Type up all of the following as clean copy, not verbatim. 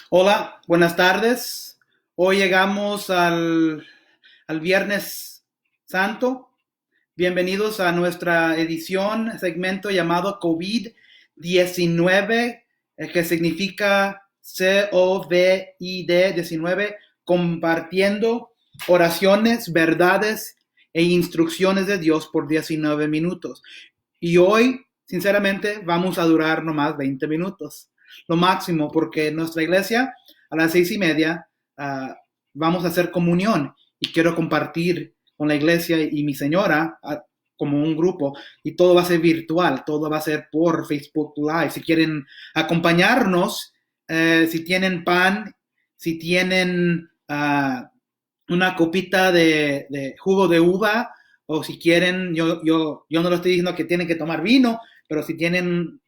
Hola, buenas tardes. Hoy llegamos al Viernes Santo. Bienvenidos a nuestra edición, segmento llamado COVID-19, que significa COVID-19, compartiendo oraciones, verdades e instrucciones de Dios por 19 minutos. Y hoy, sinceramente, vamos a durar nomás 20 minutos, lo máximo, porque en nuestra iglesia a las 6:30 vamos a hacer comunión y quiero compartir con la iglesia y mi señora como un grupo, y todo va a ser virtual, todo va a ser por Facebook Live. Si quieren acompañarnos, si tienen pan, si tienen una copita de jugo de uva, o si quieren, yo no lo estoy diciendo que tienen que tomar vino, pero si tienen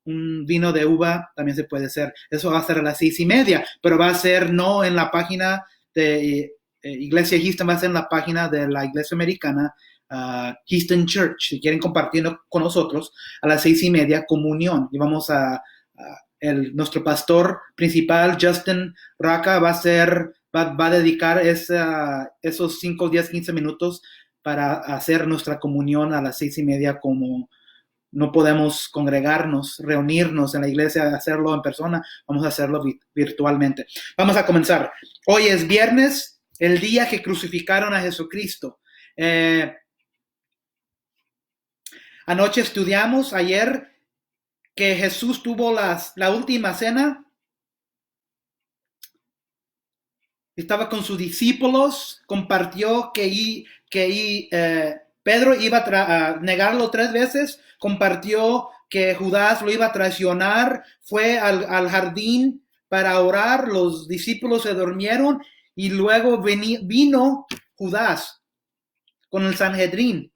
un vino de uva, también se puede hacer. Eso va a ser a las 6:30, pero va a ser no en la página de Iglesia Houston, va a ser en la página de la Iglesia Americana, Houston Church. Si quieren compartirlo con nosotros, a las 6:30, comunión. Y vamos nuestro pastor principal, Justin Raka, va a dedicar esos 5, 10, 15 minutos para hacer nuestra comunión a las 6:30. Como no podemos congregarnos, reunirnos en la iglesia, hacerlo en persona, vamos a hacerlo virtualmente. Vamos a comenzar. Hoy es viernes, el día que crucificaron a Jesucristo. Anoche estudiamos, ayer, que Jesús tuvo la última cena. Estaba con sus discípulos, compartió que Pedro iba a negarlo 3 veces, compartió que Judas lo iba a traicionar, fue al jardín para orar, los discípulos se durmieron y luego vino Judas con el Sanhedrín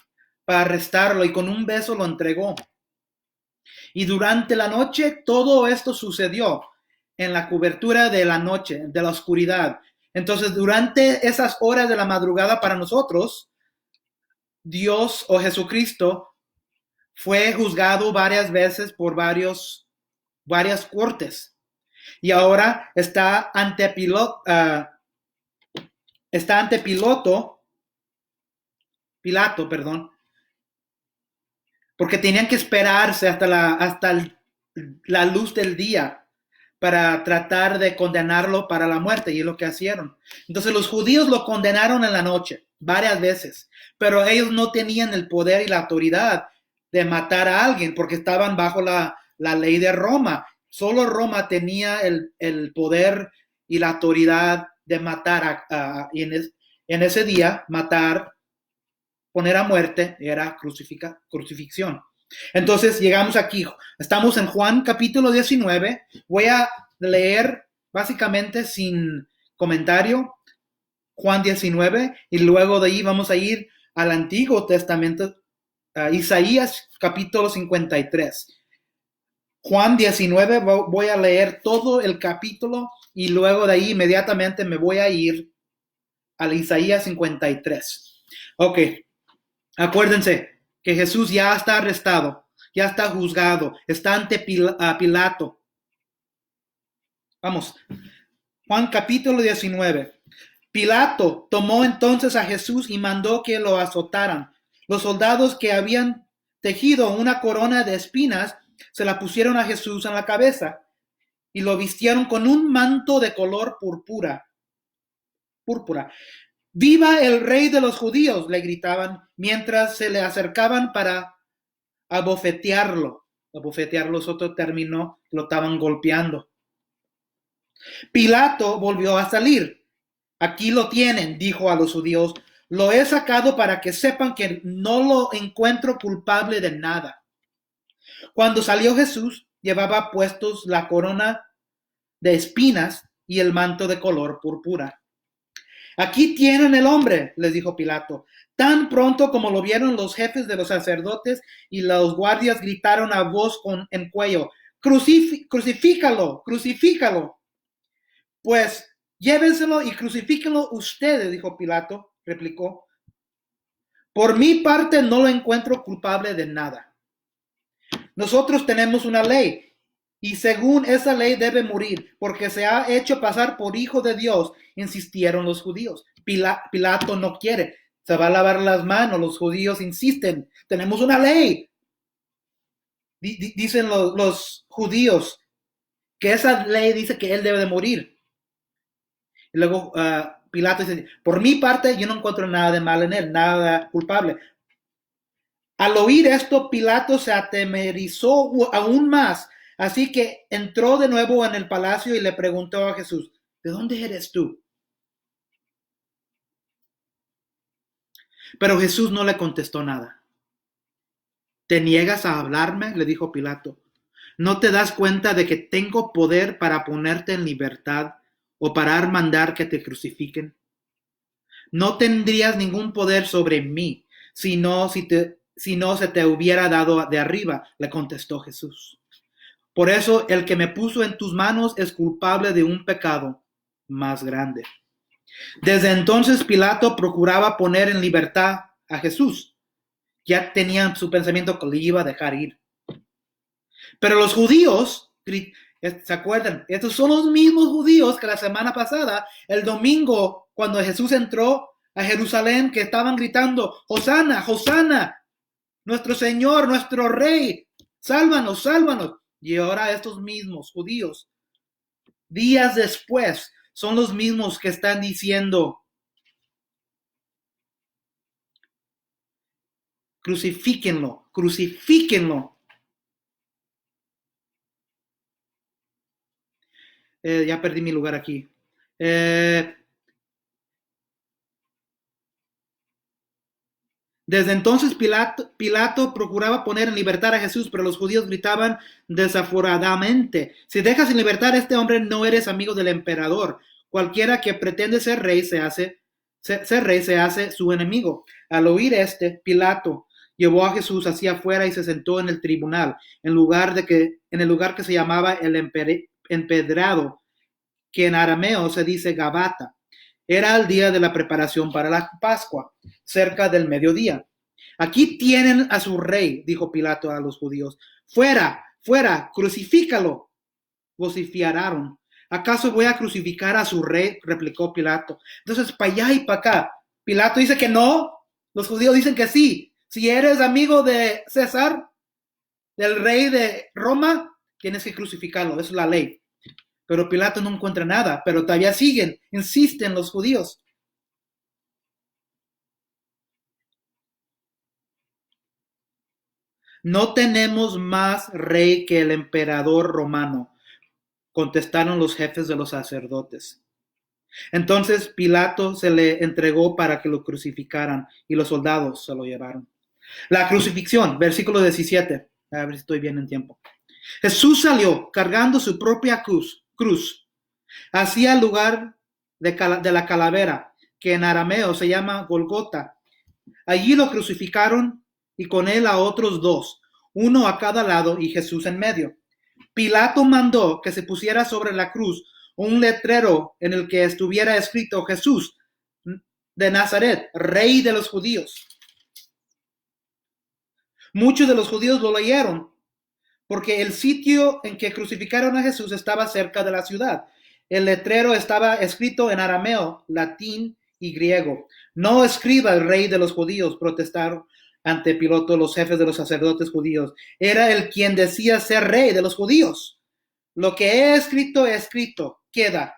para arrestarlo y con un beso lo entregó. Y durante la noche todo esto sucedió en la cobertura de la noche, de la oscuridad. Entonces, durante esas horas de la madrugada para nosotros, Dios o Jesucristo fue juzgado varias veces por varias cortes. Y ahora está ante Pilato, porque tenían que esperarse hasta la luz del día para tratar de condenarlo para la muerte, y es lo que hicieron. Entonces los judíos lo condenaron en la noche, varias veces, pero ellos no tenían el poder y la autoridad de matar a alguien, porque estaban bajo la ley de Roma. Solo Roma tenía el poder y la autoridad de matar, y en ese día, matar, poner a muerte, era crucifixión. Entonces llegamos aquí, estamos en Juan capítulo 19, voy a leer básicamente sin comentario Juan 19 y luego de ahí vamos a ir al Antiguo Testamento, Isaías capítulo 53. Juan 19, voy a leer todo el capítulo y luego de ahí inmediatamente me voy a ir al Isaías 53. Ok, acuérdense que Jesús ya está arrestado, ya está juzgado, está ante Pilato. Vamos, Juan capítulo 19. Pilato tomó entonces a Jesús y mandó que lo azotaran. Los soldados que habían tejido una corona de espinas se la pusieron a Jesús en la cabeza y lo vistieron con un manto de color púrpura. ¡Viva el rey de los judíos!, le gritaban mientras se le acercaban para abofetearlo. Abofetearlo es otro término, lo estaban golpeando. Pilato volvió a salir. Aquí lo tienen, dijo a los judíos. Lo he sacado para que sepan que no lo encuentro culpable de nada. Cuando salió Jesús, llevaba puestos la corona de espinas y el manto de color púrpura. Aquí tienen el hombre, les dijo Pilato. Tan pronto como lo vieron, los jefes de los sacerdotes y los guardias gritaron a voz en cuello: crucifícalo, crucifícalo. Pues Llévenselo y crucifíquenlo ustedes, dijo Pilato, replicó. Por mi parte no lo encuentro culpable de nada. Nosotros tenemos una ley y según esa ley debe morir porque se ha hecho pasar por hijo de Dios, insistieron los judíos. Pilato no quiere, se va a lavar las manos, los judíos insisten, tenemos una ley. Dicen los judíos que esa ley dice que él debe de morir. Y luego Pilato dice, por mi parte yo no encuentro nada de mal en él, nada culpable. Al oír esto, Pilato se atemorizó aún más, así que entró de nuevo en el palacio y le preguntó a Jesús, ¿de dónde eres tú? Pero Jesús no le contestó nada. ¿Te niegas a hablarme?, le dijo Pilato. ¿No te das cuenta de que tengo poder para ponerte en libertad o para mandar que te crucifiquen? No tendrías ningún poder sobre mí, si no se te hubiera dado de arriba, le contestó Jesús. Por eso el que me puso en tus manos es culpable de un pecado más grande. Desde entonces Pilato procuraba poner en libertad a Jesús. Ya tenían su pensamiento que le iba a dejar ir. Pero los judíos, ¿se acuerdan? Estos son los mismos judíos que la semana pasada, el domingo, cuando Jesús entró a Jerusalén, que estaban gritando, Hosana, Hosana, nuestro Señor, nuestro Rey, sálvanos, sálvanos. Y ahora estos mismos judíos, días después, son los mismos que están diciendo, crucifíquenlo, crucifíquenlo. Ya perdí mi lugar aquí. Desde entonces Pilato procuraba poner en libertad a Jesús, pero los judíos gritaban desaforadamente, si dejas en libertad a este hombre no eres amigo del emperador. Cualquiera que pretende ser rey se hace su enemigo. Al oír Pilato llevó a Jesús hacia afuera y se sentó en el tribunal, en el lugar que se llamaba el empedrado, que en arameo se dice Gabata. Era el día de la preparación para la Pascua, cerca del mediodía. Aquí tienen a su rey, dijo Pilato a los judíos. Fuera, fuera, crucifícalo. Vociferaron. ¿Acaso voy a crucificar a su rey?, replicó Pilato. Entonces, para allá y para acá. Pilato dice que no, los judíos dicen que sí. Si eres amigo de César, del rey de Roma, tienes que crucificarlo, es la ley. Pero Pilato no encuentra nada, pero todavía insisten los judíos. No tenemos más rey que el emperador romano, contestaron los jefes de los sacerdotes. Entonces Pilato se le entregó para que lo crucificaran y los soldados se lo llevaron. La crucifixión, versículo 17. A ver si estoy bien en tiempo. Jesús salió cargando su propia cruz hacia el lugar de la calavera, que en arameo se llama Golgota. Allí lo crucificaron y con él a otros dos, uno a cada lado y Jesús en medio. Pilato mandó que se pusiera sobre la cruz un letrero en el que estuviera escrito Jesús de Nazaret, rey de los judíos. Muchos de los judíos lo leyeron porque el sitio en que crucificaron a Jesús estaba cerca de la ciudad. El letrero estaba escrito en arameo, latín y griego. No escriba el rey de los judíos, protestaron ante Pilato los jefes de los sacerdotes judíos. Era el quien decía ser rey de los judíos. Lo que he escrito, queda,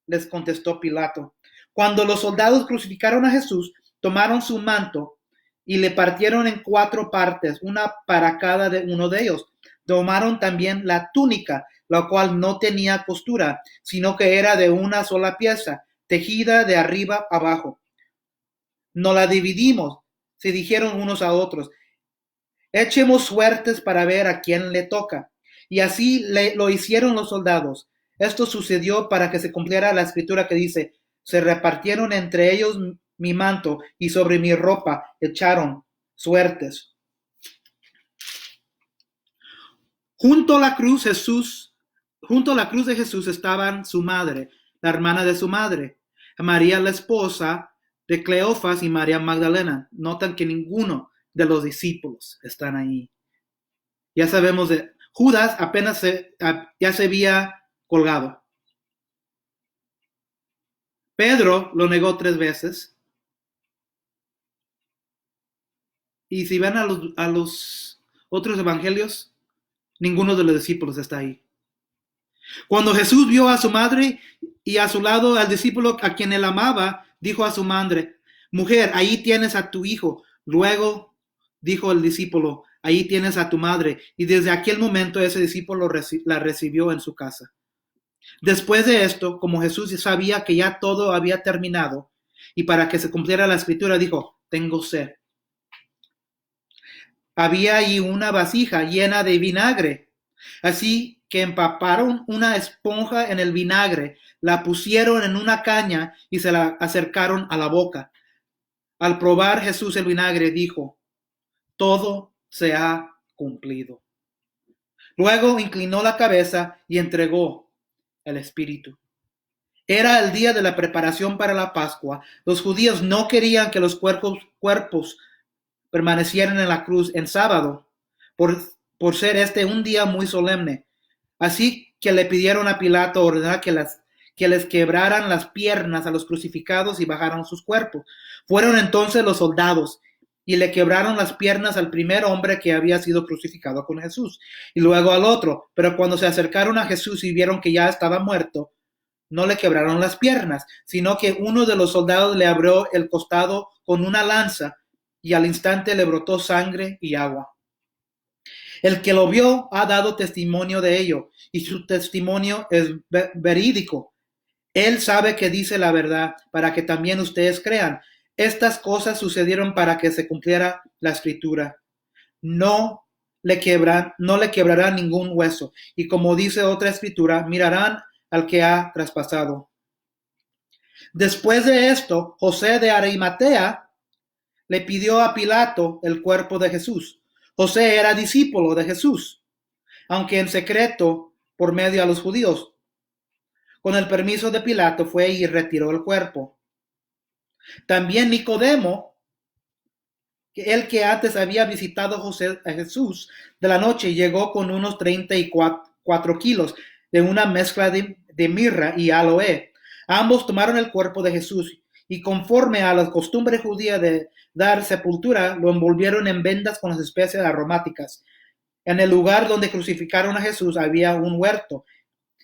les contestó Pilato. Cuando los soldados crucificaron a Jesús, tomaron su manto y le partieron en 4 partes, una para cada uno de ellos. Tomaron también la túnica, la cual no tenía costura, sino que era de una sola pieza, tejida de arriba abajo. No la dividimos, se dijeron unos a otros. Echemos suertes para ver a quién le toca. Y así lo hicieron los soldados. Esto sucedió para que se cumpliera la escritura que dice, se repartieron entre ellos mi manto y sobre mi ropa echaron suertes. Junto a la cruz de Jesús estaban su madre, la hermana de su madre, a María la esposa de Cleofas y María Magdalena. Notan que ninguno de los discípulos están ahí. Ya sabemos de Judas ya se había colgado. Pedro lo negó 3 veces. Y si ven a los otros evangelios, ninguno de los discípulos está ahí. Cuando Jesús vio a su madre y a su lado al discípulo a quien él amaba, dijo a su madre: mujer, ahí tienes a tu hijo. Luego dijo el discípulo: ahí tienes a tu madre. Y desde aquel momento ese discípulo la recibió en su casa. Después de esto, como Jesús sabía que ya todo había terminado, y para que se cumpliera la escritura, dijo: tengo sed. Había ahí una vasija llena de vinagre. Así que empaparon una esponja en el vinagre, la pusieron en una caña y se la acercaron a la boca. Al probar Jesús el vinagre, dijo: todo se ha cumplido. Luego inclinó la cabeza y entregó el espíritu. Era el día de la preparación para la Pascua. Los judíos no querían que los cuerpos permanecieran en la cruz en sábado, por ser este un día muy solemne. Así que le pidieron a Pilato ordenar que les quebraran las piernas a los crucificados y bajaran sus cuerpos. Fueron entonces los soldados y le quebraron las piernas al primer hombre que había sido crucificado con Jesús, y luego al otro. Pero cuando se acercaron a Jesús y vieron que ya estaba muerto, no le quebraron las piernas, sino que uno de los soldados le abrió el costado con una lanza, y al instante le brotó sangre y agua. El que lo vio ha dado testimonio de ello, y su testimonio es verídico. Él sabe que dice la verdad, para que también ustedes crean. Estas cosas sucedieron para que se cumpliera la escritura. No le quebrarán ningún hueso. Y como dice otra escritura, mirarán al que ha traspasado. Después de esto, José de Arimatea le pidió a Pilato el cuerpo de Jesús. José era discípulo de Jesús, aunque en secreto por medio a los judíos. Con el permiso de Pilato fue y retiró el cuerpo. También Nicodemo, el que antes había visitado a Jesús de la noche, llegó con unos 34 kilos de una mezcla de mirra y aloe. Ambos tomaron el cuerpo de Jesús y, conforme a la costumbre judía de dar sepultura, lo envolvieron en vendas con las especias aromáticas. En el lugar donde crucificaron a Jesús había un huerto,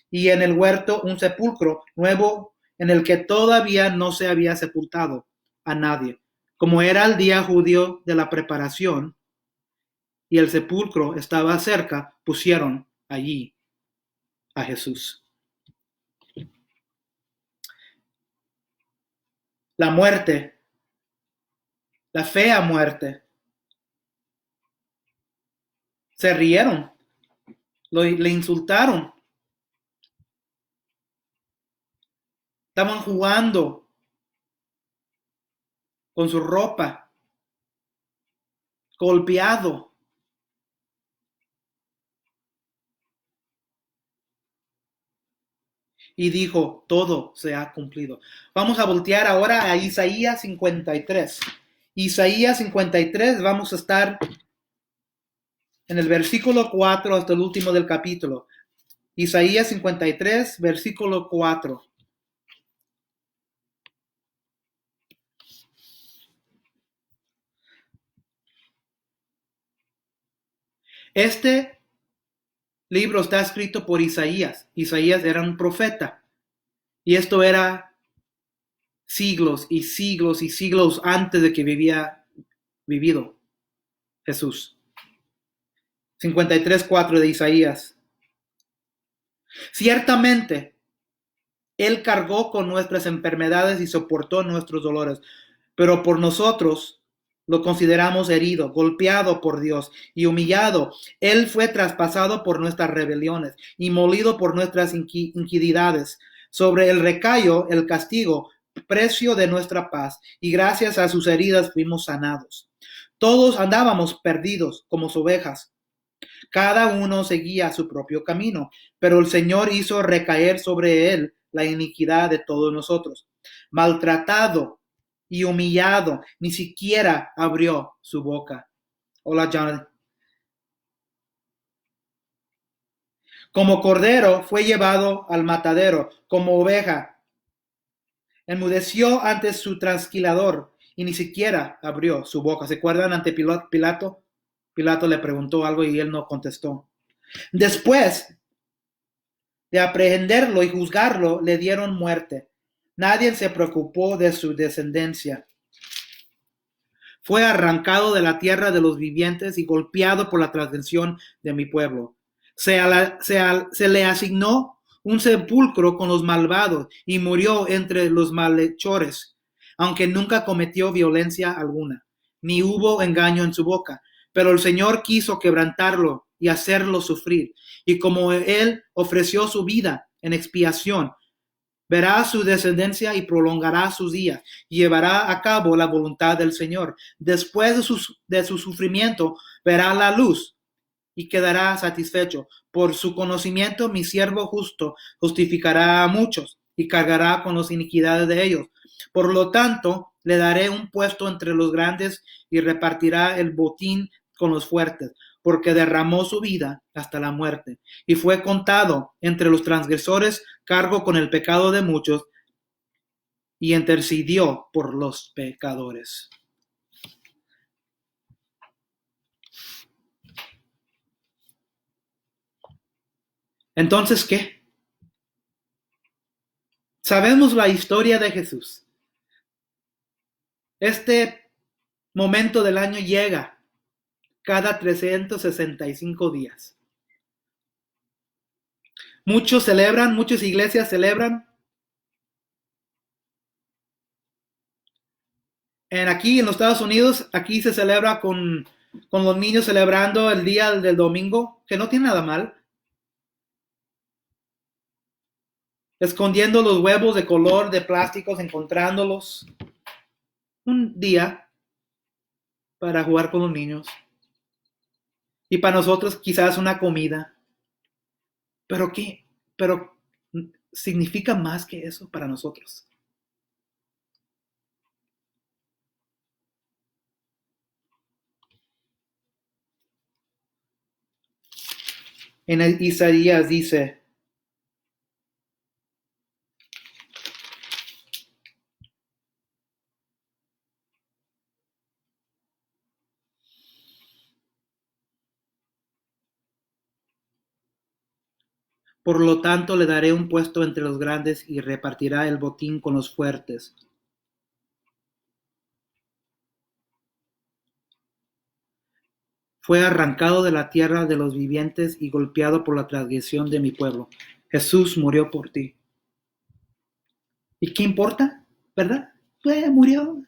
y en el huerto un sepulcro nuevo en el que todavía no se había sepultado a nadie. Como era el día judío de la preparación y el sepulcro estaba cerca, pusieron allí a Jesús. La muerte, la fea muerte. Se rieron, le insultaron. Estaban jugando con su ropa, golpeado. Y dijo: todo se ha cumplido. Vamos a voltear ahora a Isaías 53. Isaías 53, vamos a estar en el versículo 4 hasta el último del capítulo. Isaías 53, versículo 4. Este libro está escrito por Isaías. Isaías era un profeta. Y esto era siglos y siglos y siglos antes de que vivido Jesús. 53:4 de Isaías. Ciertamente, Él cargó con nuestras enfermedades y soportó nuestros dolores, pero por nosotros lo consideramos herido, golpeado por Dios y humillado. Él fue traspasado por nuestras rebeliones y molido por nuestras iniquidades. Sobre él recayó el castigo, precio de nuestra paz, y gracias a sus heridas fuimos sanados. Todos andábamos perdidos como ovejas. Cada uno seguía su propio camino, pero el Señor hizo recaer sobre él la iniquidad de todos nosotros. Maltratado y humillado, ni siquiera abrió su boca. Hola, Jonathan. Como cordero fue llevado al matadero, como oveja. Enmudeció ante su trasquilador y ni siquiera abrió su boca. ¿Se acuerdan ante Pilato? Pilato le preguntó algo y él no contestó. Después de aprehenderlo y juzgarlo, le dieron muerte. Nadie se preocupó de su descendencia. Fue arrancado de la tierra de los vivientes y golpeado por la transgresión de mi pueblo. Se le asignó un sepulcro con los malvados y murió entre los malhechores, aunque nunca cometió violencia alguna, ni hubo engaño en su boca. Pero el Señor quiso quebrantarlo y hacerlo sufrir. Y como él ofreció su vida en expiación, verá su descendencia y prolongará sus días, y llevará a cabo la voluntad del Señor. Después de su sufrimiento, verá la luz y quedará satisfecho. Por su conocimiento, mi siervo justo justificará a muchos y cargará con las iniquidades de ellos. Por lo tanto, le daré un puesto entre los grandes y repartirá el botín con los fuertes, porque derramó su vida hasta la muerte y fue contado entre los transgresores, cargó con el pecado de muchos y intercedió por los pecadores. Entonces, ¿qué? Sabemos la historia de Jesús. Este momento del año llega cada 365 días. Muchos celebran, muchas iglesias celebran. Aquí en los Estados Unidos, aquí se celebra con los niños celebrando el día del domingo, que no tiene nada mal. Escondiendo los huevos de color de plásticos, encontrándolos. Un día para jugar con los niños. Y para nosotros quizás una comida. ¿Pero qué? Pero significa más que eso para nosotros. En Isaías dice, por lo tanto le daré un puesto entre los grandes y repartirá el botín con los fuertes. Fue arrancado de la tierra de los vivientes y golpeado por la transgresión de mi pueblo. Jesús murió por ti. ¿Y qué importa? ¿Verdad? Pues murió.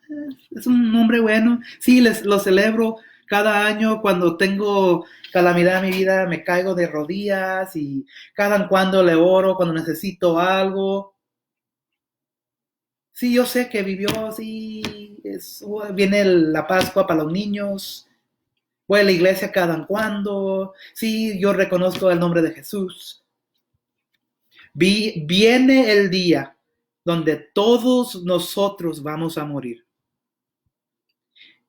Es un hombre bueno. Sí, lo celebro cada año cuando tengo calamidad en mi vida, me caigo de rodillas y cada cuando le oro cuando necesito algo. Sí, yo sé que vivió, sí, viene la Pascua para los niños. Voy a la iglesia cada cuando. Sí, yo reconozco el nombre de Jesús. Viene el día donde todos nosotros vamos a morir.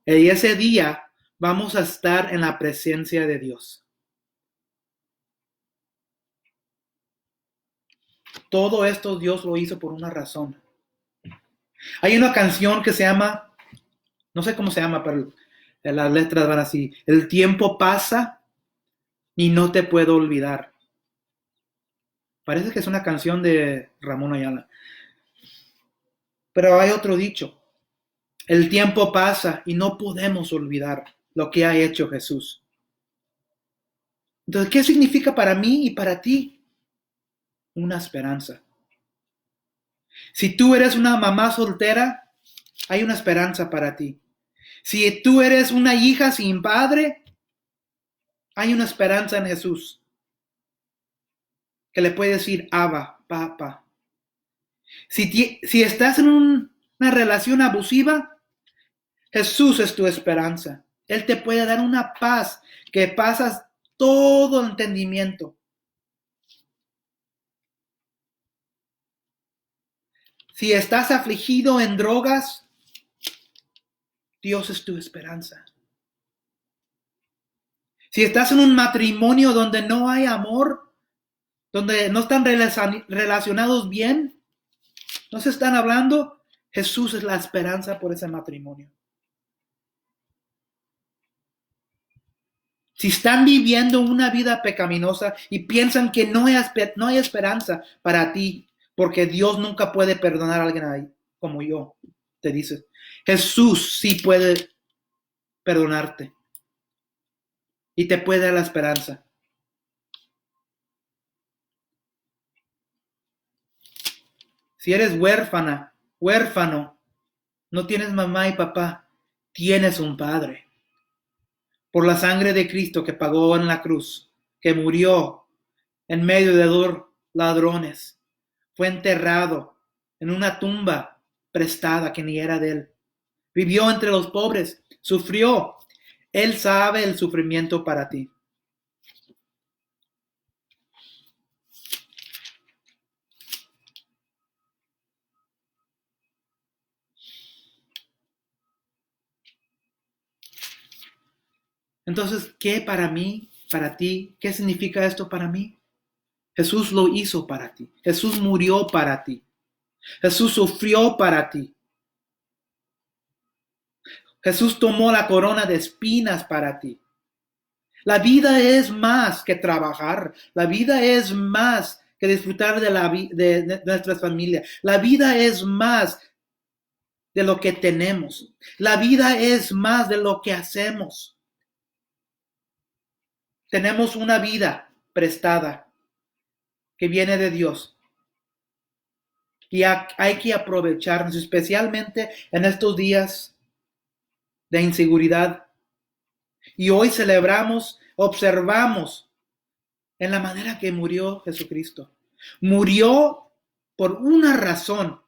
Y ese día vamos a estar en la presencia de Dios. Todo esto Dios lo hizo por una razón. Hay una canción que se llama, no sé cómo se llama, pero las letras van así. El tiempo pasa y no te puedo olvidar. Parece que es una canción de Ramón Ayala. Pero hay otro dicho. El tiempo pasa y no podemos olvidar lo que ha hecho Jesús. Entonces, ¿qué significa para mí y para ti? Una esperanza. Si tú eres una mamá soltera, hay una esperanza para ti. Si tú eres una hija sin padre, hay una esperanza en Jesús. Que le puede decir, Abba, papá. Si estás en una relación abusiva, Jesús es tu esperanza. Él te puede dar una paz que pasas todo entendimiento. Si estás afligido en drogas, Dios es tu esperanza. Si estás en un matrimonio donde no hay amor, donde no están relacionados bien, no se están hablando, Jesús es la esperanza por ese matrimonio. Si están viviendo una vida pecaminosa y piensan que no hay esperanza para ti, porque Dios nunca puede perdonar a alguien ahí, como yo, te dice. Jesús sí puede perdonarte y te puede dar la esperanza. Si eres huérfano, no tienes mamá y papá, tienes un padre. Por la sangre de Cristo que pagó en la cruz, que murió en medio de dos ladrones, fue enterrado en una tumba prestada que ni era de él. Vivió entre los pobres, sufrió. Él sabe el sufrimiento para ti. Entonces, ¿qué para mí, para ti? ¿Qué significa esto para mí? Jesús lo hizo para ti. Jesús murió para ti. Jesús sufrió para ti. Jesús tomó la corona de espinas para ti. La vida es más que trabajar. La vida es más que disfrutar de nuestras familias. La vida es más de lo que tenemos. La vida es más de lo que hacemos. Tenemos una vida prestada que viene de Dios. Y hay que aprovecharnos, especialmente en estos días de inseguridad. Y hoy observamos en la manera que murió Jesucristo. Murió por una razón.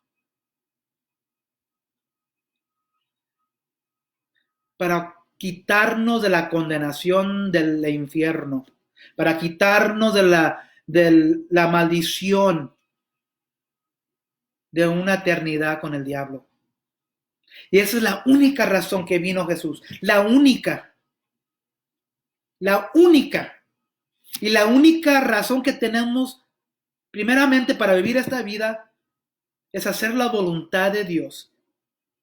Para quitarnos de la condenación del infierno. Para quitarnos de la maldición de una eternidad con el diablo. Y esa es la única razón que vino Jesús. La única. La única. Y la única razón que tenemos, primeramente, para vivir esta vida, es hacer la voluntad de Dios.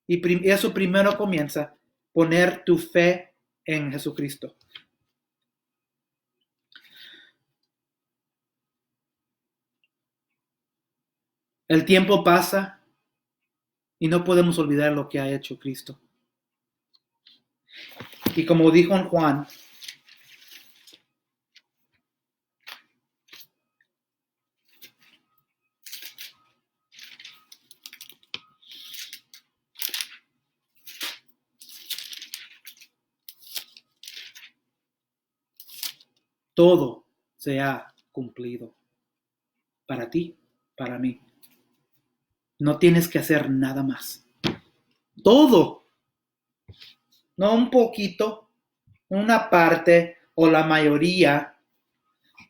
Y eso primero comienza, poner tu fe en Jesucristo. El tiempo pasa y no podemos olvidar lo que ha hecho Cristo. Y como dijo en Juan, todo se ha cumplido. Para ti, para mí. No tienes que hacer nada más. Todo. No un poquito, una parte o la mayoría.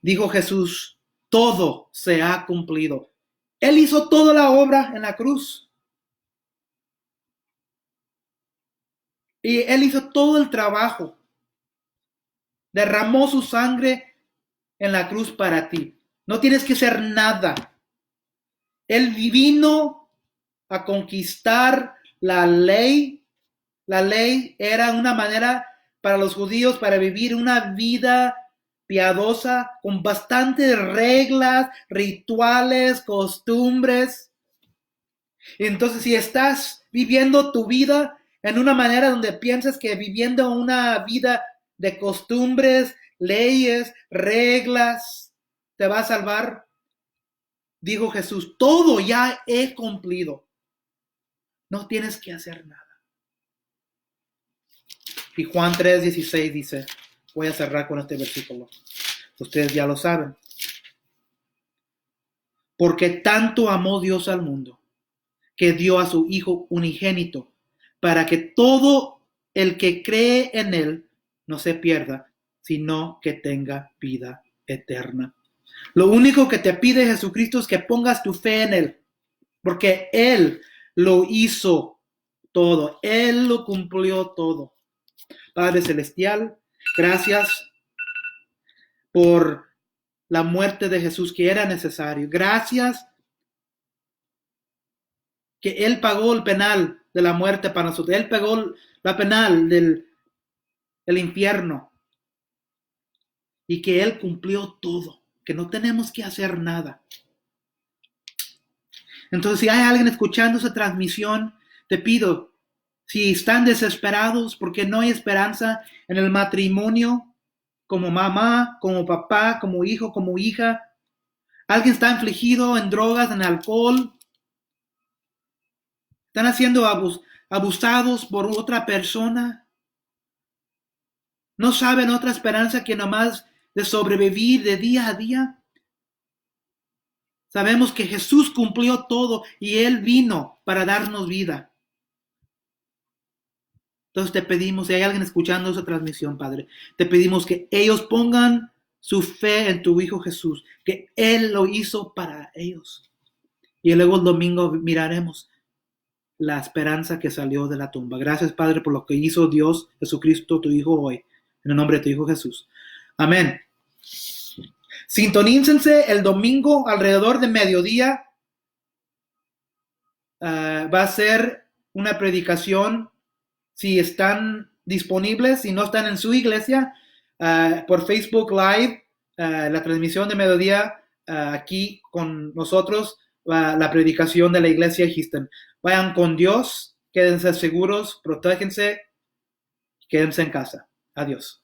Dijo Jesús, todo se ha cumplido. Él hizo toda la obra en la cruz. Y Él hizo todo el trabajo. Derramó su sangre en la cruz para ti. No tienes que hacer nada. Él vino a conquistar la ley. La ley era una manera para los judíos para vivir una vida piadosa con bastantes reglas, rituales, costumbres. Entonces, si estás viviendo tu vida en una manera donde piensas que viviendo una vida de costumbres, leyes, reglas, te va a salvar, dijo Jesús, todo ya he cumplido. No tienes que hacer nada. Y Juan 3:16 dice, voy a cerrar con este versículo. Ustedes ya lo saben. Porque tanto amó Dios al mundo, que dio a su Hijo unigénito, para que todo el que cree en Él no se pierda, sino que tenga vida eterna. Lo único que te pide Jesucristo es que pongas tu fe en Él. porque Él lo hizo todo, Él lo cumplió todo. Padre Celestial, gracias por la muerte de Jesús que era necesario. Gracias que Él pagó el penal de la muerte para nosotros. Él pagó la penal del infierno y que Él cumplió todo, que no tenemos que hacer nada. Entonces, si hay alguien escuchando esa transmisión, te pido, si están desesperados porque no hay esperanza en el matrimonio, como mamá, como papá, como hijo, como hija, alguien está afligido en drogas, en alcohol, están siendo abusados por otra persona, no saben otra esperanza que nomás de sobrevivir de día a día. Sabemos que Jesús cumplió todo y Él vino para darnos vida. Entonces te pedimos, si hay alguien escuchando esa transmisión, Padre, te pedimos que ellos pongan su fe en tu Hijo Jesús, que Él lo hizo para ellos. Y luego el domingo miraremos la esperanza que salió de la tumba. Gracias, Padre, por lo que hizo Dios, Jesucristo, tu Hijo, hoy. En el nombre de tu Hijo Jesús. Amén. Sintonícense el domingo alrededor de mediodía. Va a ser una predicación. Si están disponibles, si no están en su iglesia, por Facebook Live, la transmisión de mediodía aquí con nosotros, la predicación de la iglesia Houston. Vayan con Dios, quédense seguros, protéjense, quédense en casa. Adiós.